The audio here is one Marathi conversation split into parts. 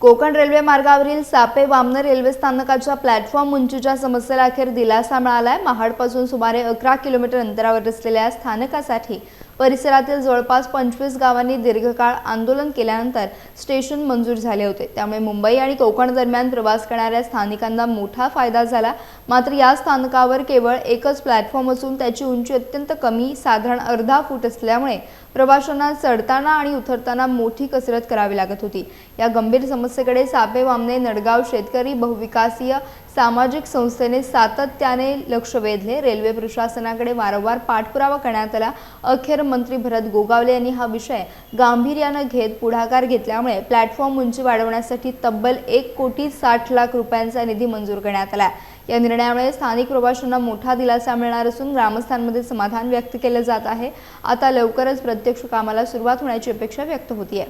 कोकण रेल्वे मार्गावरील सापे वामन रेल्वे स्थानकाच्या प्लॅटफॉर्म उंचीच्या समस्येला अखेर दिलासा मिळालाय। महाडपासून सुमारे 11 किलोमीटर अंतरावर असलेल्या स्थानकासाठी परिसरातील जवळपास 25 गावांनी दीर्घकाळ आंदोलन केल्यानंतर स्टेशन मंजूर झाले होते। त्यामुळे मुंबई आणि कोकण दरम्यान प्रवास करणाऱ्या स्थानिकांना मोठा फायदा झाला। मात्र या स्थानकावर केवळ एकच प्लॅटफॉर्म असून त्याची उंची अत्यंत कमी, साधारण अर्धा फूट असल्यामुळे प्रवाशांना चढताना आणि उतरताना मोठी कसरत करावी लागत होती। या गंभीर समस्येकडे सापे वामने नडगाव शेतकरी बहुविकासीय सामाजिक संस्थेने सातत्याने लक्ष वेधले। रेल्वे प्रशासनाकडे वारंवार पाठपुरावा करण्यात आला। अखेर मंत्री भरत गोगावले यांनी हा विषय गांभीर्याने घेत पुढाकार घेतल्यामुळे प्लॅटफॉर्म उंची वाढवण्यासाठी तब्बल 1,60 लाख रुपयांचा निधी मंजूर करण्यात आला। या निर्णयामुळे स्थानिक प्रवाशांना मोठा दिलासा मिळणार असून ग्रामस्थांमध्ये समाधान व्यक्त केले जात आहे। आता लवकरच प्रत्यक्ष कामाला सुरुवात होण्याची अपेक्षा व्यक्त होतीये।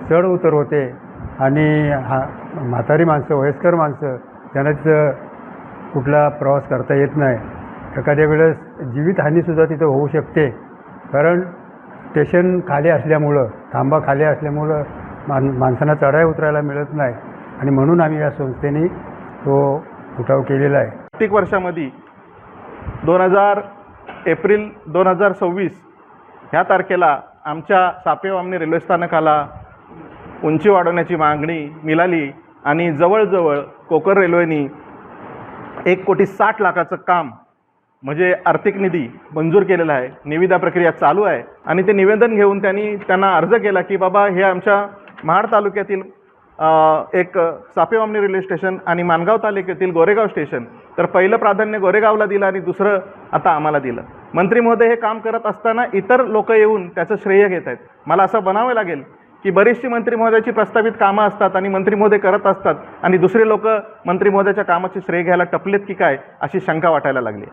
चढ उतर होते आणि म्हातारी माणसं, वयस्कर माणसं त्यांना कुठला प्रवास करता येत नाही। एखाद्या वेळेस जीवितहानीसुद्धा तिथं होऊ शकते, कारण स्टेशन खाली असल्यामुळं, थांबा खाली असल्यामुळं माणसांना चढाई उतरायला मिळत नाही आणि म्हणून आम्ही या संस्थेने तो उठाव केलेला आहे। आर्थिक वर्षामध्ये एप्रिल 2026 ह्या तारखेला आमच्या सापे वामने रेल्वे स्थानकाला उंची वाढवण्याची मागणी मिळाली आणि जवळजवळ कोकण रेल्वेने 1,60 लाखाचं काम म्हणजे आर्थिक निधी मंजूर केलेला आहे। निविदा प्रक्रिया चालू आहे आणि ते निवेदन घेऊन त्यांना अर्ज केला की बाबा हे आमच्या महाड तालुक्यातील एक सापे वामने रेल्वे स्टेशन आणि माणगाव तालुक्यातील गोरेगाव स्टेशन, तर पहिलं प्राधान्य गोरेगावला दिलं आणि दुसरं आता आम्हाला दिलं। मंत्री महोदय हे काम करत असताना इतर लोक येऊन त्याचं श्रेय घेत आहेत। मला असं बनावं लागेल की बरीचशी मंत्री महोदयाची प्रस्तावित कामं असतात आणि मंत्री महोदय करत असतात आणि दुसरे लोक मंत्री महोदयाच्या कामाचे श्रेय घ्यायला टपलेत की काय अशी शंका वाटायला लागली।